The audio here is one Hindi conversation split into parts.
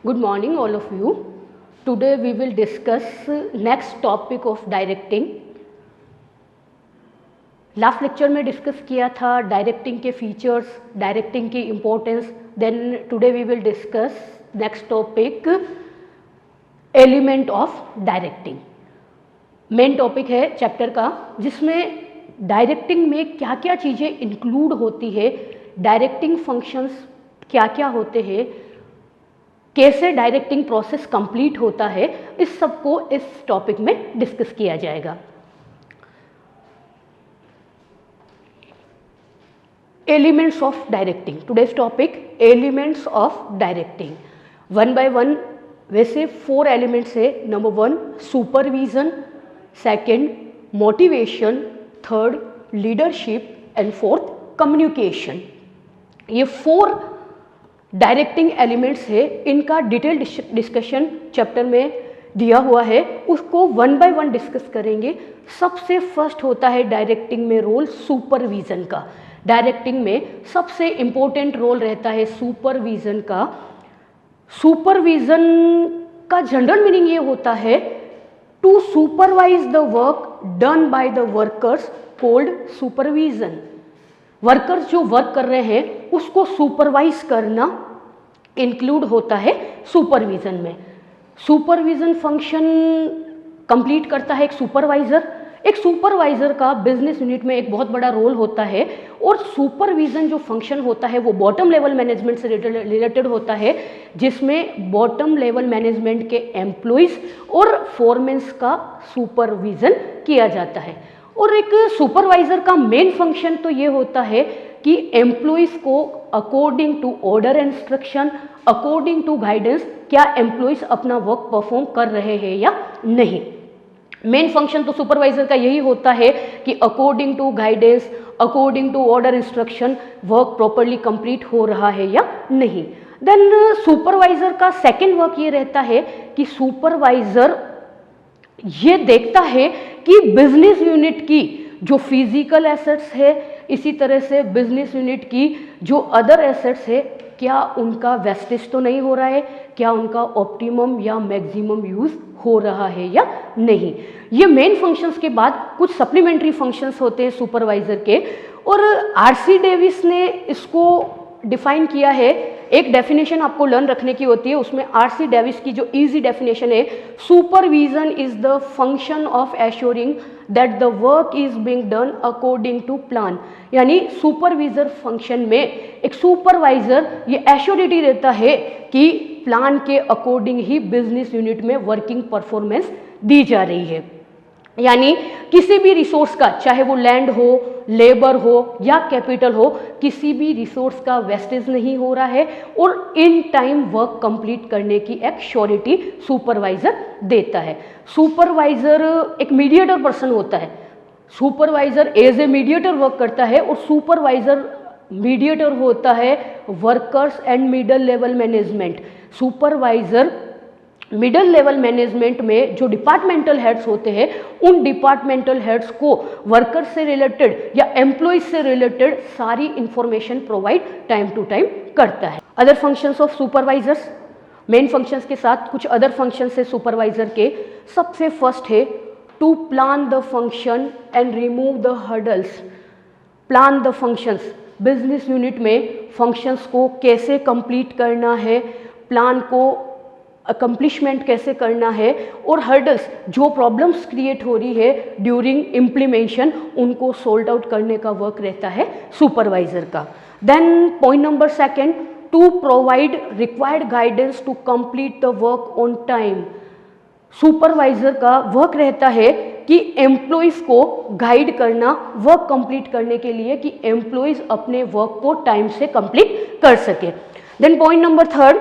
Good morning all of you. Today we will discuss next topic of directing. Last lecture में डिस्कस किया था डायरेक्टिंग के फीचर्स, डायरेक्टिंग की importance. Then today we will discuss next topic element of directing. Main topic है चैप्टर का जिसमें डायरेक्टिंग में क्या क्या चीज़ें इंक्लूड होती है, डायरेक्टिंग फंक्शंस क्या क्या होते हैं, कैसे डायरेक्टिंग प्रोसेस कंप्लीट होता है, इस सब को इस टॉपिक में डिस्कस किया जाएगा. Elements of directing. Today's topic elements of directing. One by one वैसे 4 एलिमेंट्स है. Number 1 supervision, second motivation, third leadership and fourth communication. ये 4 डायरेक्टिंग एलिमेंट्स है. इनका डिटेल डिस्कशन चैप्टर में दिया हुआ है, उसको वन बाय वन डिस्कस करेंगे. सबसे फर्स्ट होता है डायरेक्टिंग में रोल सुपरविजन का. डायरेक्टिंग में सबसे इम्पोर्टेंट रोल रहता है सुपरविजन का. सुपरविजन का जनरल मीनिंग ये होता है to supervise the work done by the workers called supervision. Workers जो वर्क कर रहे हैं उसको सुपरवाइज करना इंक्लूड होता है सुपरविजन में. सुपरविजन फंक्शन कंप्लीट करता है एक सुपरवाइजर. एक सुपरवाइजर का बिजनेस यूनिट में एक बहुत बड़ा रोल होता है और सुपरविजन जो फंक्शन होता है वो बॉटम लेवल मैनेजमेंट से रिलेटेड होता है, जिसमें बॉटम लेवल मैनेजमेंट के एम्प्लॉइज और फोरमेन्स का सुपरविजन किया जाता है. और एक सुपरवाइजर का मेन फंक्शन तो ये होता है कि एम्प्लॉइज को according to order and instruction, according to guidance, क्या एम्प्लॉइज अपना वर्क परफॉर्म कर रहे हैं या नहीं. मेन फंक्शन तो सुपरवाइजर का यही होता है कि according to guidance, according to order instruction work properly complete हो रहा है या नहीं. देन सुपरवाइजर का सेकंड वर्क ये रहता है कि सुपरवाइजर ये देखता है कि बिजनेस यूनिट की जो फिजिकल एसेट्स है, इसी तरह से बिजनेस यूनिट की जो अदर एसेट्स है, क्या उनका वेस्टेज तो नहीं हो रहा है, क्या उनका ऑप्टिमम या मैक्सिमम यूज हो रहा है या नहीं. ये मेन फंक्शंस के बाद कुछ सप्लीमेंट्री फंक्शंस होते हैं सुपरवाइजर के, और आरसी डेविस ने इसको डिफाइन किया है. एक डेफिनेशन आपको लर्न रखने की होती है, उसमें आरसी डेविस की जो इजी डेफिनेशन है, supervision is the function of assuring that the work is being done according to plan. यानी सुपरविजर फंक्शन में एक सुपरवाइजर ये एश्योरिटी देता है कि प्लान के अकॉर्डिंग ही बिजनेस यूनिट में वर्किंग परफॉर्मेंस दी जा रही है. यानी किसी भी रिसोर्स का, चाहे वो लैंड हो, लेबर हो या कैपिटल हो, किसी भी रिसोर्स का वेस्टेज नहीं हो रहा है और इन टाइम वर्क कंप्लीट करने की एक श्योरिटी सुपरवाइजर देता है. सुपरवाइजर एक मीडिएटर पर्सन होता है. Supervisor as a mediator work करता है और सुपरवाइजर मीडिएटर होता है workers and middle level management. Supervisor middle level management में जो डिपार्टमेंटल हेड्स होते हैं, उन डिपार्टमेंटल हेड्स को वर्कर्स से रिलेटेड या एम्प्लॉइज से रिलेटेड सारी information provide time to time करता है. Other functions of supervisors. Main functions के साथ कुछ अदर फंक्शंस है सुपरवाइजर के. सबसे फर्स्ट है to plan the function and remove the hurdles. Plan the functions. Business unit में फंक्शंस को कैसे कंप्लीट करना है, प्लान को अकम्प्लिशमेंट कैसे करना है, और हर्डल्स जो प्रॉब्लम्स क्रिएट हो रही है ड्यूरिंग इम्प्लीमेंशन, उनको सोल्ट आउट करने का वर्क रहता है सुपरवाइजर का. Then point number 2 to provide required guidance to complete the work on time. Supervisor का वर्क रहता है कि एम्प्लॉइज को गाइड करना वर्क कंप्लीट करने के लिए, कि एम्प्लॉइज अपने वर्क को टाइम से कंप्लीट कर सके. Then point number 3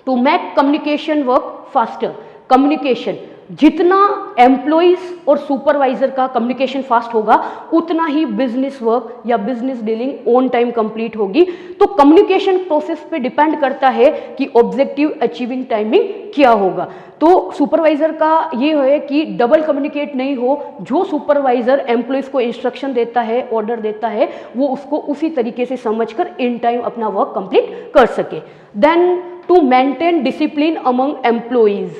to make communication work faster. Communication, जितना एम्प्लॉइज और सुपरवाइजर का कम्युनिकेशन फास्ट होगा उतना ही बिजनेस वर्क या business dealing on time complete होगी. तो कम्युनिकेशन प्रोसेस पे डिपेंड करता है कि ऑब्जेक्टिव अचीविंग टाइमिंग क्या होगा. तो सुपरवाइजर का ये है कि डबल कम्युनिकेट नहीं हो. जो सुपरवाइजर एम्प्लॉइज को इंस्ट्रक्शन देता है, ऑर्डर देता है, वो उसको उसी तरीके से समझकर इन टाइम अपना वर्क कंप्लीट कर सके. Then to maintain discipline among employees.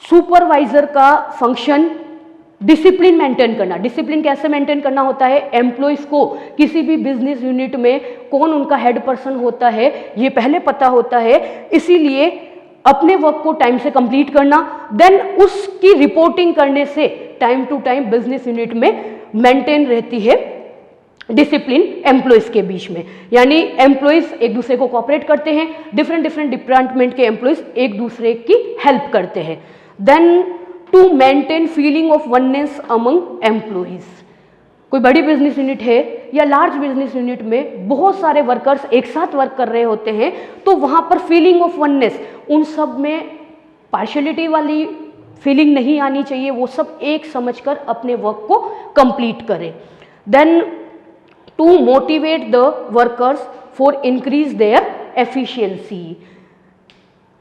Supervisor का फंक्शन डिसिप्लिन मेंटेन करना। डिसिप्लिन कैसे मेंटेन करना होता है? एम्प्लॉइज को किसी भी बिजनेस यूनिट में कौन उनका हेड पर्सन होता है ये पहले पता होता है, इसीलिए अपने वर्क को टाइम से कंप्लीट करना, देन उसकी रिपोर्टिंग करने से time to time business unit में मेंटेन रहती है डिसिप्लिन एम्प्लॉइज के बीच में। यानी एम्प्लॉइज एक दूसरे को कोऑपरेट करते हैं, डिफरेंट डिफरेंट डिपार्टमेंट के एम्प्लॉइज एक दूसरे की हेल्प करते हैं। Then to maintain feeling of oneness among employees. कोई बड़ी बिजनेस यूनिट है या लार्ज बिजनेस यूनिट में बहुत सारे वर्कर्स एक साथ वर्क कर रहे होते हैं, तो वहां पर फीलिंग ऑफ वननेस, उन सब में पार्शियलिटी वाली फीलिंग नहीं आनी चाहिए, वो सब एक समझकर अपने वर्क को कंप्लीट करें। Then to motivate the workers for increase their efficiency.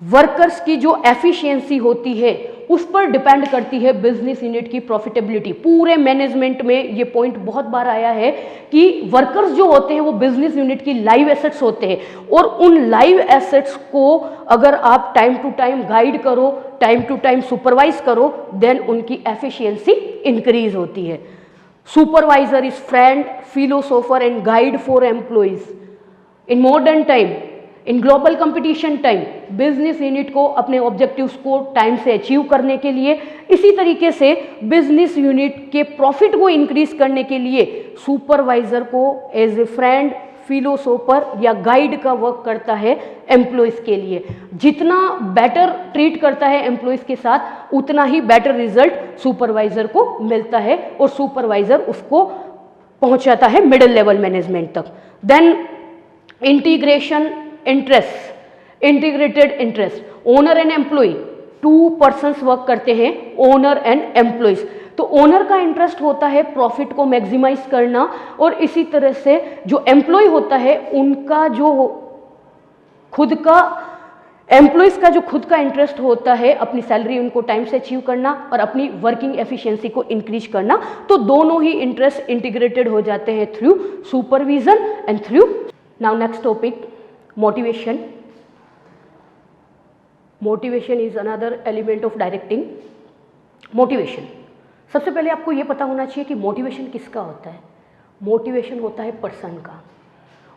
Workers की जो एफिशिएंसी होती है उस पर डिपेंड करती है बिजनेस यूनिट की प्रॉफिटेबिलिटी। पूरे मैनेजमेंट में ये पॉइंट बहुत बार आया है कि वर्कर्स जो होते हैं वो बिजनेस यूनिट की लाइव एसेट्स होते हैं, और उन लाइव एसेट्स को अगर आप टाइम टू टाइम गाइड करो, टाइम टू टाइम सुपरवाइज करो, देन उनकी एफिशिएंसी इंक्रीज होती है। Supervisor is friend, philosopher and guide for employees. In modern time, in global competition time, business unit को अपने ऑब्जेक्टिव्स को टाइम से अचीव करने के लिए, इसी तरीके से बिजनेस यूनिट के प्रॉफिट को इंक्रीज करने के लिए सुपरवाइजर को एज ए फ्रेंड, फिलोसोफर या गाइड का वर्क करता है एम्प्लॉइज के लिए। जितना बेटर ट्रीट करता है एम्प्लॉइज के साथ, उतना ही बेटर रिजल्ट सुपरवाइजर को मिलता है और सुपरवाइजर उसको पहुंचाता है मिडिल लेवल मैनेजमेंट तक। Then integration interest, integrated interest. Owner and employee, two persons work करते हैं, ओनर एंड एम्प्लॉइज। तो ओनर का इंटरेस्ट होता है प्रॉफिट को मैक्सिमाइज करना, और इसी तरह से जो एम्प्लॉय होता है उनका जो खुद का, एम्प्लॉइज का जो खुद का इंटरेस्ट होता है अपनी सैलरी उनको टाइम से अचीव करना और अपनी वर्किंग एफिशिएंसी को इंक्रीज करना। तो दोनों ही इंटरेस्ट इंटीग्रेटेड हो जाते हैं through supervision and through. Now next topic, motivation. Motivation is another element of directing. Motivation, सबसे पहले आपको यह पता होना चाहिए कि मोटिवेशन किसका होता है। मोटिवेशन होता है पर्सन का,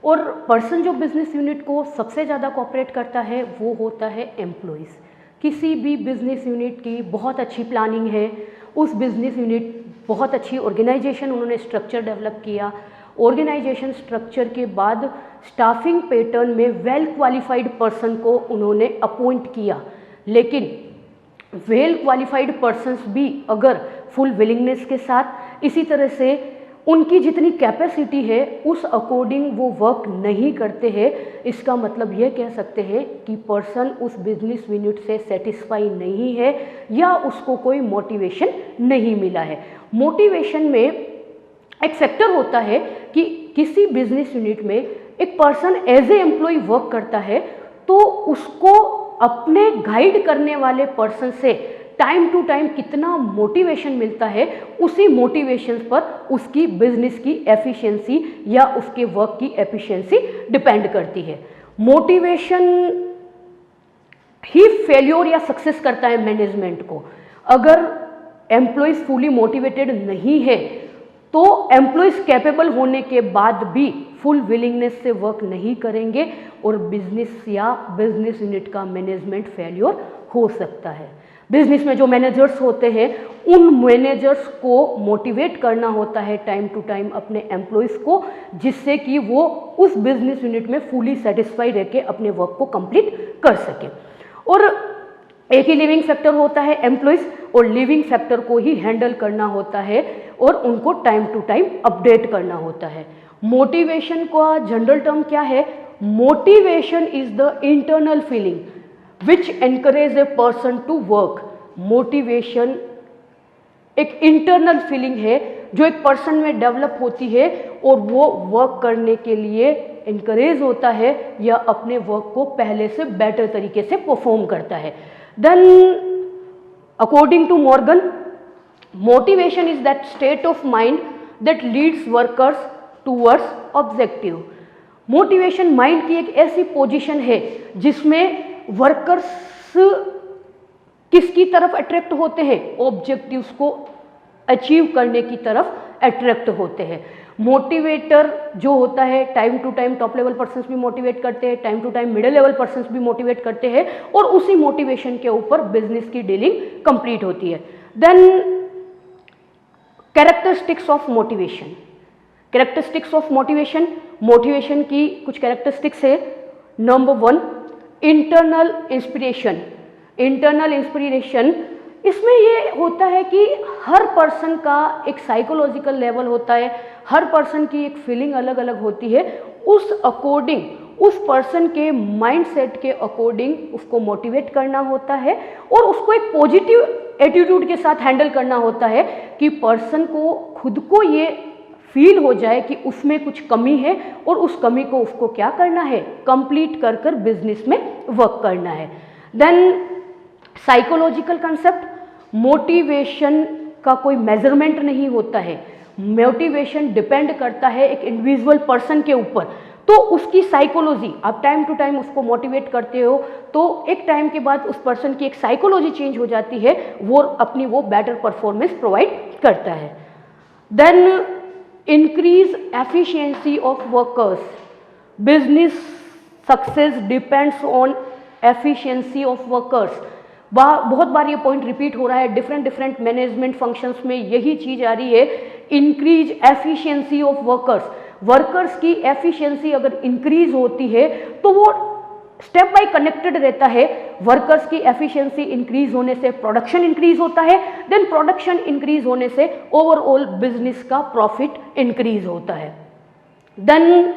और पर्सन जो बिजनेस यूनिट को सबसे ज़्यादा कोऑपरेट करता है वो होता है एम्प्लॉइज़। किसी भी बिजनेस यूनिट की बहुत अच्छी प्लानिंग है, उस बिजनेस यूनिट बहुत अच्छी ऑर्गेनाइजेशन उन्होंने स्ट्रक्चर डेवलप किया, ऑर्गेनाइजेशन स्ट्रक्चर के बाद स्टाफिंग पैटर्न में वेल क्वालिफाइड पर्सन को उन्होंने अपॉइंट किया, लेकिन वेल क्वालिफाइड पर्सन्स भी अगर फुल विलिंगनेस के साथ, इसी तरह से उनकी जितनी कैपेसिटी है उस अकॉर्डिंग वो वर्क नहीं करते हैं, इसका मतलब ये कह सकते हैं कि पर्सन उस बिजनेस यूनिट से सेटिस्फाई नहीं है या उसको कोई मोटिवेशन नहीं मिला है। मोटिवेशन में एक फैक्टर होता है कि किसी बिजनेस यूनिट में एक person as a employee work करता है, तो उसको अपने गाइड करने वाले पर्सन से टाइम टू टाइम कितना मोटिवेशन मिलता है, उसी मोटिवेशन पर उसकी बिजनेस की एफिशिएंसी या उसके वर्क की एफिशिएंसी डिपेंड करती है। मोटिवेशन ही फेल्योर या सक्सेस करता है मैनेजमेंट को। अगर एम्प्लॉइज फुली मोटिवेटेड नहीं है तो एम्प्लॉइज कैपेबल होने के बाद भी फुल विलिंगनेस से वर्क नहीं करेंगे और बिजनेस या बिजनेस यूनिट का मैनेजमेंट फेल्योर हो सकता है। बिजनेस में जो मैनेजर्स होते हैं उन मैनेजर्स को मोटिवेट करना होता है टाइम टू टाइम अपने एम्प्लॉइज को, जिससे कि वो उस बिजनेस यूनिट में फुली सेटिस्फाइड रह के अपने वर्क को कंप्लीट कर सके। और एक ही लिविंग फैक्टर होता है एम्प्लॉइज, और लिविंग फैक्टर को ही हैंडल करना होता है और उनको टाइम टू टाइम अपडेट करना होता है। मोटिवेशन का जनरल टर्म क्या है? Motivation is the internal feeling which encourage a person to work. Motivation एक इंटरनल फीलिंग है जो एक पर्सन में डेवलप होती है और वो वर्क करने के लिए इनकरेज होता है या अपने वर्क को पहले से बेटर तरीके से परफॉर्म करता है। Then according to Morgan, motivation is that state of mind that leads workers towards objective. Motivation mind की एक ऐसी पोजीशन है जिसमें वर्कर्स किसकी तरफ अट्रैक्ट होते हैं, ऑब्जेक्टिव्स को अचीव करने की तरफ अट्रैक्ट होते हैं। मोटिवेटर जो होता है time to time top level persons भी मोटिवेट करते हैं, time to time middle level persons भी मोटिवेट करते हैं और उसी मोटिवेशन के ऊपर बिजनेस की डीलिंग कंप्लीट होती है। Then characteristics of motivation, characteristics of motivation, motivation की कुछ कैरेक्टरिस्टिक्स है। Number 1, internal inspiration. Internal inspiration, इसमें ये होता है कि हर पर्सन का एक साइकोलॉजिकल लेवल होता है, हर पर्सन की एक फीलिंग अलग अलग होती है, उस अकॉर्डिंग उस पर्सन के माइंडसेट के अकॉर्डिंग उसको मोटिवेट करना होता है और उसको एक पॉजिटिव एटीट्यूड के साथ हैंडल करना होता है कि पर्सन को खुद को ये फील हो जाए कि उसमें कुछ कमी है और उस कमी को उसको क्या करना है, कंप्लीट कर कर बिजनेस में वर्क करना है। देन साइकोलॉजिकल कंसेप्ट, मोटिवेशन का कोई मेजरमेंट नहीं होता है, मोटिवेशन डिपेंड करता है एक इंडिविजुअल पर्सन के ऊपर। तो उसकी साइकोलॉजी, आप टाइम टू टाइम उसको मोटिवेट करते हो तो एक टाइम के बाद उस पर्सन की एक साइकोलॉजी चेंज हो जाती है, वो अपनी वो बेटर परफॉर्मेंस प्रोवाइड करता है। Then increase efficiency of workers, business success depends on efficiency of workers. बहुत बार ये पॉइंट रिपीट हो रहा है, डिफरेंट मैनेजमेंट फंक्शंस में यही चीज आ रही है, increase efficiency of workers. Workers की एफिशिएंसी अगर इंक्रीज होती है तो वो स्टेप बाय कनेक्टेड रहता है। वर्कर्स की एफिशिएंसी इंक्रीज होने से प्रोडक्शन इंक्रीज होता है, देन प्रोडक्शन इंक्रीज होने से ओवरऑल बिजनेस का प्रॉफिट इंक्रीज होता है। Then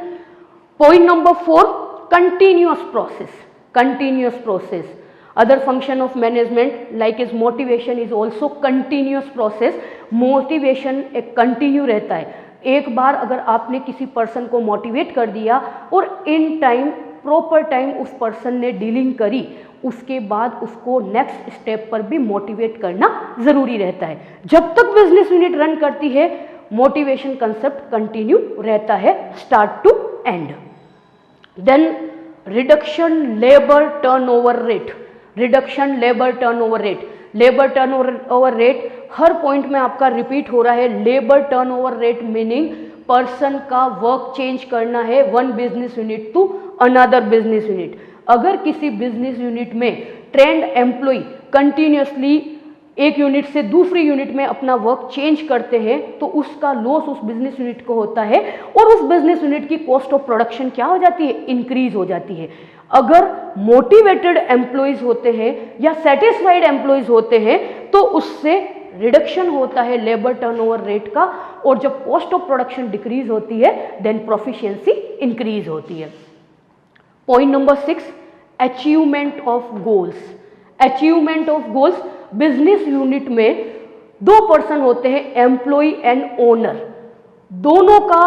point number 4, continuous process. Continuous process, other function of management like is motivation is also continuous process। Motivation एक कंटिन्यू रहता है। एक बार अगर आपने किसी पर्सन को मोटिवेट कर दिया और इन टाइम प्रॉपर टाइम उस पर्सन ने डीलिंग करी, उसके बाद उसको नेक्स्ट स्टेप पर भी मोटिवेट करना ज़रूरी रहता है। जब तक बिजनेस यूनिट रन करती है मोटिवेशन कंसेप्ट कंटिन्यू रहता है start to end. Then reduction labour turnover rate, reduction labour turnover rate. Labour turnover rate हर पॉइंट में आपका रिपीट हो रहा है। Labour turnover rate meaning person का वर्क चेंज करना है one business unit to another business unit. अगर किसी बिजनेस यूनिट में ट्रेंड एम्प्लॉय कंटिन्यूसली एक यूनिट से दूसरी यूनिट में अपना वर्क चेंज करते हैं तो उसका लॉस उस बिजनेस यूनिट को होता है और उस बिजनेस यूनिट की कॉस्ट ऑफ प्रोडक्शन क्या हो जाती है, इंक्रीज हो जाती है। अगर मोटिवेटेड एम्प्लॉयज होते हैं या सेटिस्फाइड एम्प्लॉयज होते हैं तो उससे रिडक्शन होता है लेबर टर्नओवर रेट का, और जब कॉस्ट ऑफ प्रोडक्शन डिक्रीज होती है देन प्रोफिशिएंसी इंक्रीज होती है। Point number 6, achievement of goals. Achievement of goals, business unit में 2 पर्सन होते हैं, एम्प्लॉय एंड ओनर। दोनों का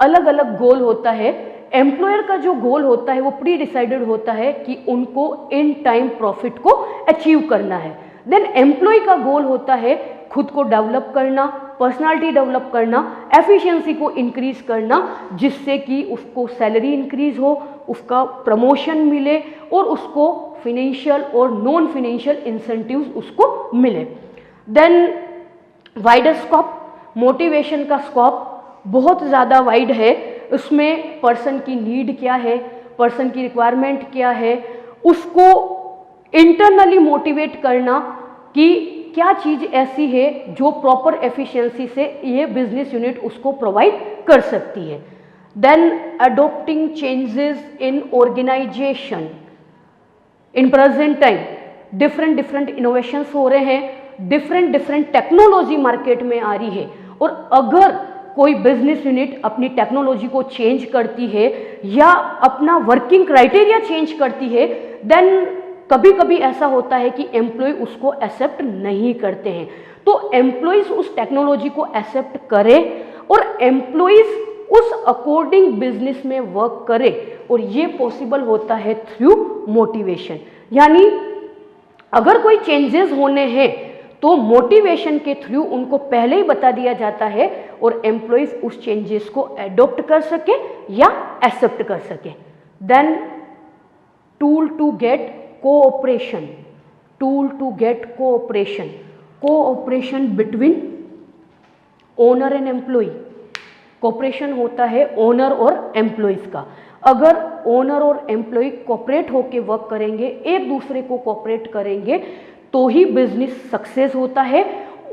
अलग अलग गोल होता है। एम्प्लॉयर का जो गोल होता है वो प्री डिसाइडेड होता है कि उनको इन टाइम प्रॉफिट को अचीव करना है। देन एम्प्लॉय का गोल होता है खुद को डेवलप करना, पर्सनालिटी डेवलप करना, एफिशिएंसी को इंक्रीज करना, जिससे कि उसको सैलरी इंक्रीज हो, उसका प्रमोशन मिले और उसको फिनेंशियल और नॉन फिनेंशियल इंसेंटिव्स उसको मिले। देन वाइडर स्कोप, मोटिवेशन का स्कोप बहुत ज़्यादा वाइड है। उसमें पर्सन की नीड क्या है, पर्सन की रिक्वायरमेंट क्या है, उसको इंटरनली मोटिवेट करना कि क्या चीज़ ऐसी है जो प्रॉपर एफिशिएंसी से ये बिजनेस यूनिट उसको प्रोवाइड कर सकती है। Then adopting changes in organisation. In present time different innovations हो रहे हैं, डिफरेंट टेक्नोलॉजी मार्केट में आ रही है, और अगर कोई बिजनेस यूनिट अपनी टेक्नोलॉजी को चेंज करती है या अपना वर्किंग क्राइटेरिया चेंज करती है, देन कभी कभी ऐसा होता है कि एम्प्लॉय उसको एक्सेप्ट नहीं करते हैं। तो एम्प्लॉयज उस टेक्नोलॉजी को एक्सेप्ट करें और एम्प्लॉयज उस अकॉर्डिंग बिजनेस में वर्क करें, और ये पॉसिबल होता है थ्रू मोटिवेशन। यानी अगर कोई चेंजेस होने हैं तो मोटिवेशन के थ्रू उनको पहले ही बता दिया जाता है और एम्प्लॉयज उस चेंजेस को एडॉप्ट कर सके या एक्सेप्ट कर सके। Then tool to get cooperation, tool to get cooperation, cooperation between owner and employee. Cooperation होता है ओनर और एम्प्लॉयज का। अगर ओनर और एम्प्लॉय कोऑपरेट होकर वर्क करेंगे, एक दूसरे को कोऑपरेट करेंगे, तो ही बिजनेस सक्सेस होता है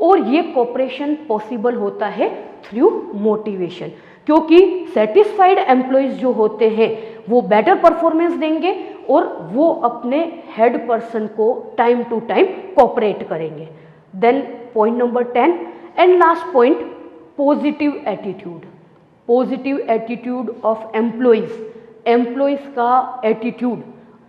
और ये कोऑपरेशन पॉसिबल होता है थ्रू मोटिवेशन, क्योंकि सेटिस्फाइड एम्प्लॉयज जो होते हैं वो बेटर परफॉर्मेंस देंगे और वो अपने हेड पर्सन को टाइम टू टाइम कोऑपरेट करेंगे। Then point number 10 and last point, positive attitude, positive attitude of employees. Employees का एटीट्यूड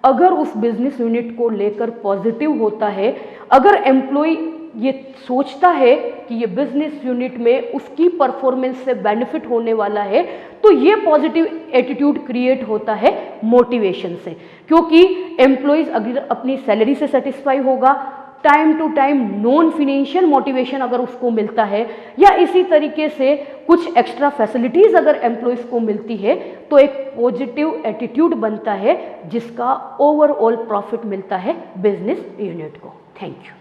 अगर उस बिजनेस यूनिट को लेकर पॉजिटिव होता है, अगर एम्प्लॉय ये सोचता है कि ये बिजनेस यूनिट में उसकी परफॉर्मेंस से बेनिफिट होने वाला है, तो ये पॉजिटिव एटीट्यूड क्रिएट होता है मोटिवेशन से, क्योंकि एम्प्लॉयज अगर अपनी सैलरी से सेटिस्फाई होगा, time to time non financial motivation अगर उसको मिलता है या इसी तरीके से कुछ एक्स्ट्रा फैसिलिटीज अगर एम्प्लॉयज को मिलती है, तो एक पॉजिटिव एटीट्यूड बनता है जिसका ओवरऑल प्रॉफिट मिलता है बिजनेस यूनिट को। Thank you.